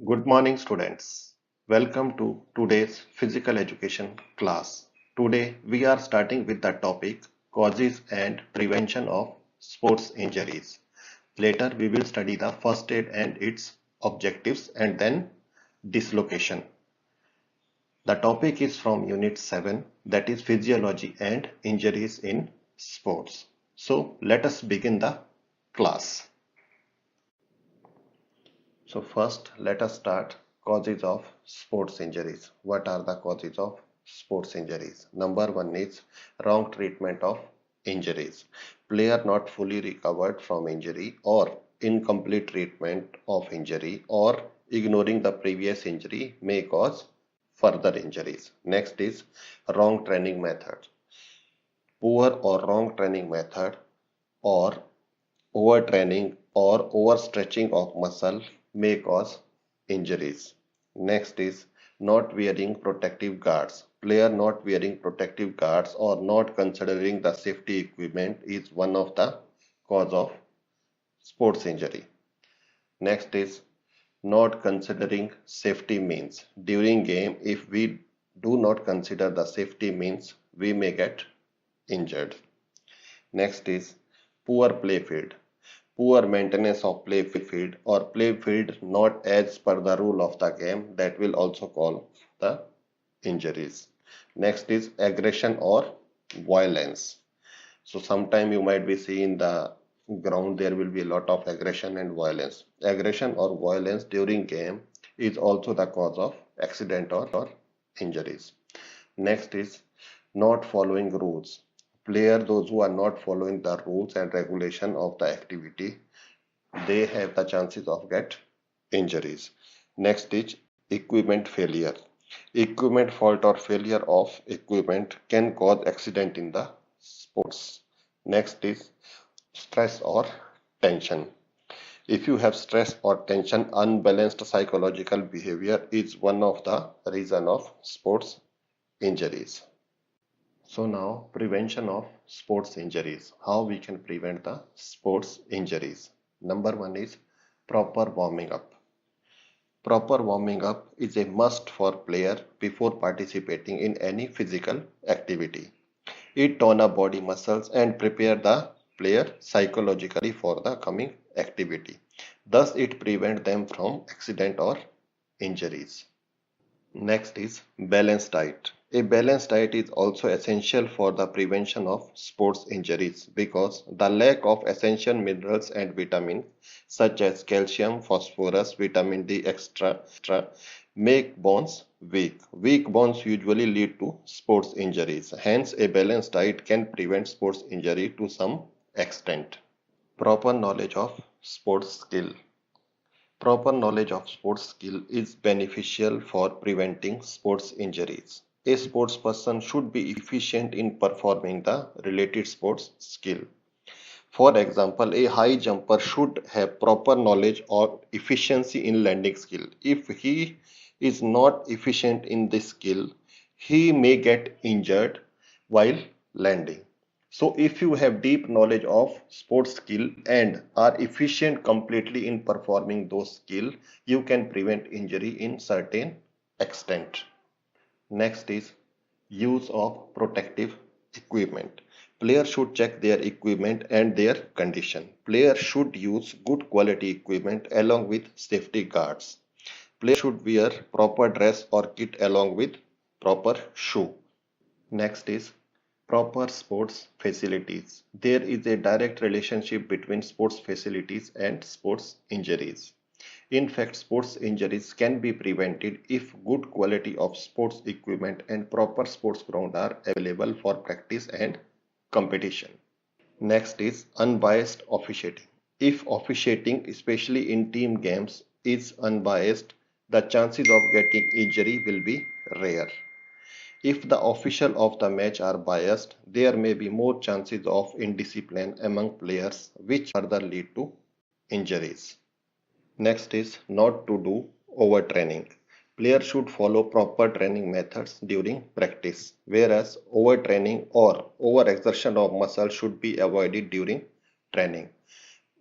Good morning, students. Welcome to today's physical education class. Today, we are starting with the topic causes and prevention of sports injuries. Later, we will study the first aid and its objectives and then dislocation. The topic is from Unit 7, that is Physiology and Injuries in Sports. So, let us begin the class. So first, let us start causes of sports injuries. What are the causes of sports injuries? Number one is wrong treatment of injuries. Player not fully recovered from injury or incomplete treatment of injury or ignoring the previous injury may cause further injuries. Next is wrong training method. Poor or wrong training method or overtraining or overstretching of muscle may cause injuries. Next is not wearing protective guards. Player not wearing protective guards or not considering the safety equipment is one of the cause of sports injury. Next is not considering safety means. During game, if we do not consider the safety means, we may get injured. Next is poor play field. Poor maintenance of play field or play field not as per the rule of the game that will also cause the injuries. Next is aggression or violence. So sometime you might be seeing the ground there will be a lot of aggression and violence. Aggression or violence during game is also the cause of accident or injuries. Next is not following rules. Player those who are not following the rules and regulation of the activity, they have the chances of get injuries. Next is equipment failure. Equipment fault or failure of equipment can cause accident in the sports. Next is stress or tension. If you have stress or tension, unbalanced psychological behavior is one of the reason of sports injuries. So now prevention of sports injuries. How we can prevent the sports injuries? Number one is proper warming up. Proper warming up is a must for player before participating in any physical activity. It tone up body muscles and prepare the player psychologically for the coming activity. Thus it prevent them from accident or injuries. Next is balanced diet. A balanced diet is also essential for the prevention of sports injuries because the lack of essential minerals and vitamins such as calcium, phosphorus, vitamin D, etc. make bones weak. Weak bones usually lead to sports injuries. Hence, a balanced diet can prevent sports injury to some extent. Proper knowledge of sports skill. Proper knowledge of sports skill is beneficial for preventing sports injuries. A sports person should be efficient in performing the related sports skill. For example, a high jumper should have proper knowledge or efficiency in landing skill. If he is not efficient in this skill, he may get injured while landing. So if you have deep knowledge of sports skill and are efficient completely in performing those skill, you can prevent injury in certain extent. Next is use of protective equipment. Players should check their equipment and their condition. Players should use good quality equipment along with safety guards. Players should wear proper dress or kit along with proper shoe. Next is proper sports facilities. There is a direct relationship between sports facilities and sports injuries. In fact, sports injuries can be prevented if good quality of sports equipment and proper sports ground are available for practice and competition. Next is unbiased officiating. If officiating, especially in team games, is unbiased, the chances of getting injury will be rare. If the official of the match are biased, there may be more chances of indiscipline among players, which further lead to injuries. Next is not to do overtraining. Players should follow proper training methods during practice, whereas overtraining or overexertion of muscle should be avoided during training.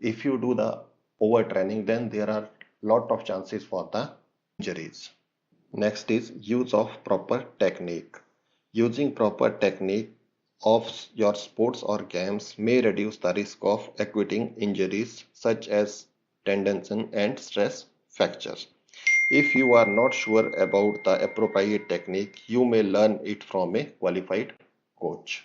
If you do the overtraining, then there are lot of chances for the injuries. Next is use of proper technique. Using proper technique of your sports or games may reduce the risk of acquiring injuries such as tendons and stress fractures. If you are not sure about the appropriate technique, you may learn it from a qualified coach.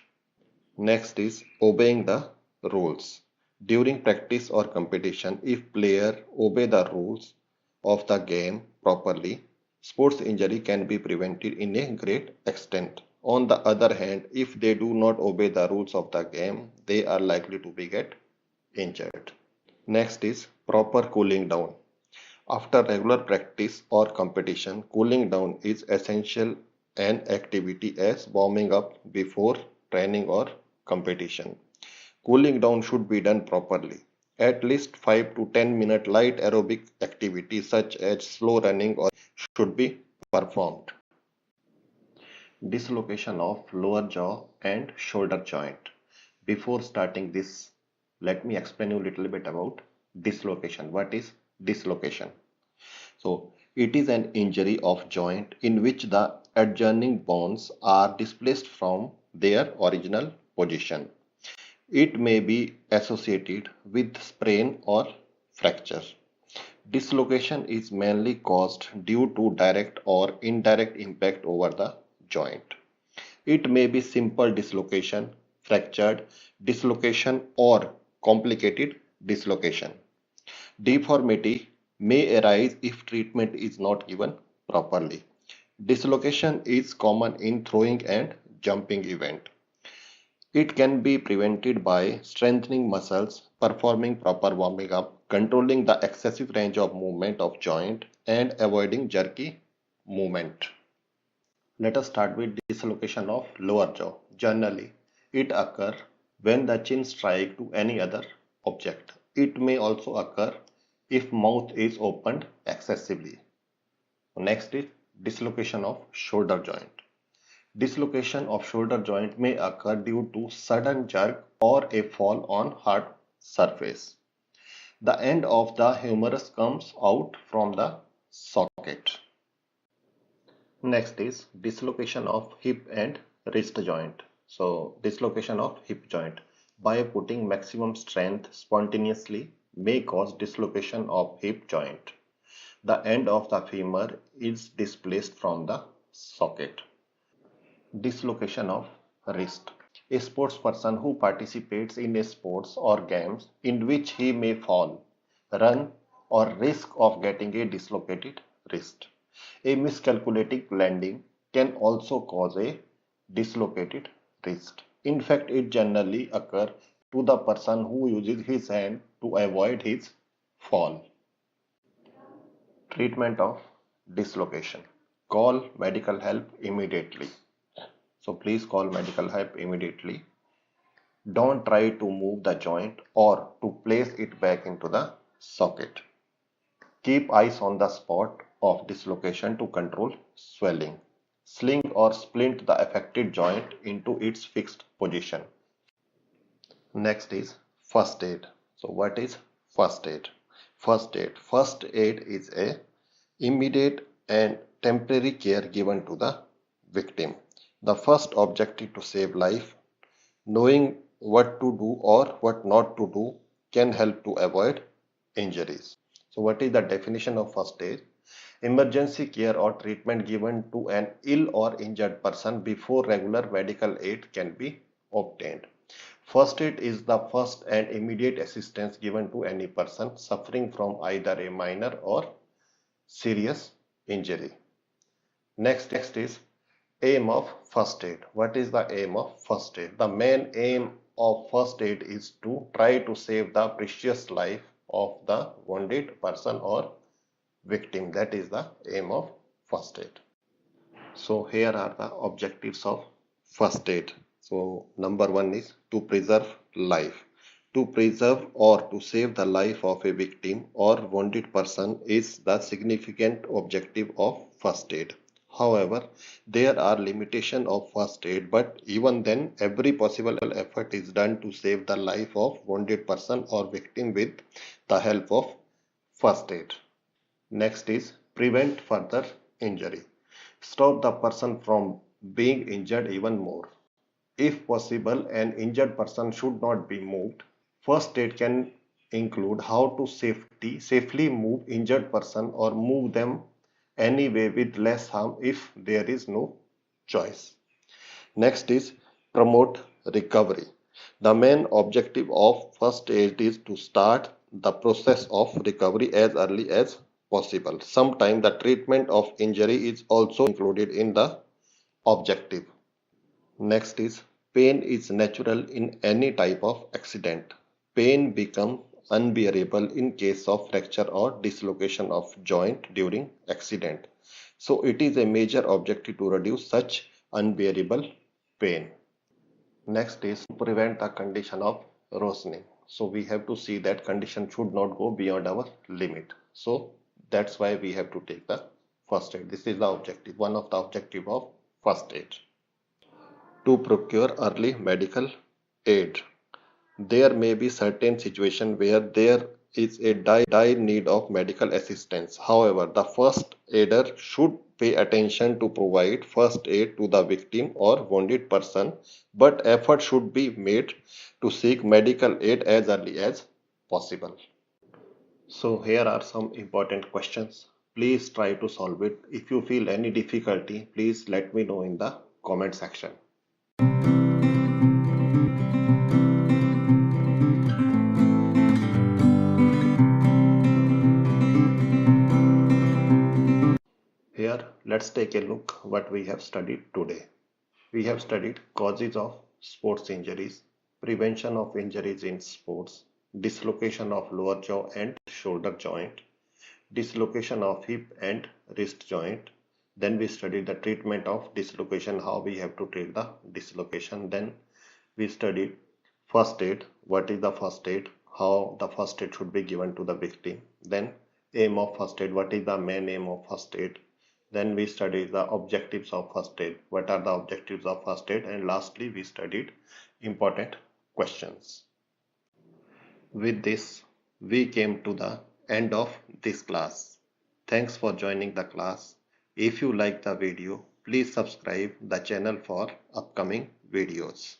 Next is obeying the rules. During practice or competition, if player obey the rules of the game properly, sports injury can be prevented in a great extent. On the other hand, if they do not obey the rules of the game, they are likely to be get injured. Next is proper cooling down. After regular practice or competition, cooling down is essential an activity as warming up before training or competition. Cooling down should be done properly. At least 5 to 10 minute light aerobic activity such as slow running or should be performed. Dislocation of lower jaw and shoulder joint. Before starting this, let me explain you a little bit about dislocation. What is dislocation? So, it is an injury of joint in which the adjoining bones are displaced from their original position. It may be associated with sprain or fracture. Dislocation is mainly caused due to direct or indirect impact over the joint. It may be simple dislocation, fractured dislocation, or complicated dislocation. Deformity may arise if treatment is not given properly. Dislocation is common in throwing and jumping event. It can be prevented by strengthening muscles, performing proper warming up, controlling the excessive range of movement of joint, and avoiding jerky movement. Let us start with dislocation of lower jaw. Generally, it occurs when the chin strikes to any other object. It may also occur if mouth is opened excessively. Next is dislocation of shoulder joint. Dislocation of shoulder joint may occur due to sudden jerk or a fall on hard surface. The end of the humerus comes out from the socket. Next is dislocation of hip and wrist joint. So dislocation of hip joint by putting maximum strength spontaneously may cause dislocation of hip joint. The end of the femur is displaced from the socket. Dislocation of wrist. A sportsperson who participates in a sports or games in which he may fall, run, or risk of getting a dislocated wrist. A miscalculated landing can also cause a dislocated wrist. In fact, it generally occurs to the person who uses his hand to avoid his fall. Treatment of dislocation. Call medical help immediately. So please call medical help immediately. Don't try to move the joint or to place it back into the socket. Keep eyes on the spot of dislocation to control swelling. Sling or splint the affected joint into its fixed position. Next is first aid. So what is first aid? First aid. First aid is a immediate and temporary care given to the victim. The first objective to save life. Knowing what to do or what not to do can help to avoid injuries. So what is the definition of first aid? Emergency care or treatment given to an ill or injured person before regular medical aid can be obtained. First aid is the first and immediate assistance given to any person suffering from either a minor or serious injury. Next is aim of first aid. What is the aim of first aid? The main aim of first aid is to try to save the precious life of the wounded person or victim. That is the aim of first aid. So here are the objectives of first aid. So number one is to preserve life. To preserve or to save the life of a victim or wounded person is the significant objective of first aid. However, there are limitations of first aid, but even then, every possible effort is done to save the life of wounded person or victim with the help of first aid. Next is prevent further injury, stop the person from being injured even more. If possible, an injured person should not be moved. First aid can include how to safely move injured person or move them anyway with less harm if there is no choice. Next is promote recovery. The main objective of first aid is to start the process of recovery as early as possible. Sometimes the treatment of injury is also included in the objective. Next is pain is natural in any type of accident. Pain becomes unbearable in case of fracture or dislocation of joint during accident. So it is a major objective to reduce such unbearable pain. Next is to prevent the condition of worsening. So we have to see that condition should not go beyond our limit. So that's why we have to take the first aid. This is the objective, one of the objective of first aid. To procure early medical aid. There may be certain situations where there is a dire need of medical assistance. However, the first aider should pay attention to provide first aid to the victim or wounded person, but effort should be made to seek medical aid as early as possible. So here are some important questions. Please try to solve it. If you feel any difficulty, please let me know in the comment section. Here, let's take a look what we have studied today. We have studied causes of sports injuries, prevention of injuries in sports, dislocation of lower jaw and shoulder joint, dislocation of hip and wrist joint. Then we studied the treatment of dislocation, how we have to treat the dislocation. Then we studied first aid, what is the first aid, how the first aid should be given to the victim. Then aim of first aid, what is the main aim of first aid. Then we studied the objectives of first aid, what are the objectives of first aid, and lastly we studied important questions. With this, we came to the end of this class. Thanks for joining the class. If you like the video, please subscribe the channel for upcoming videos.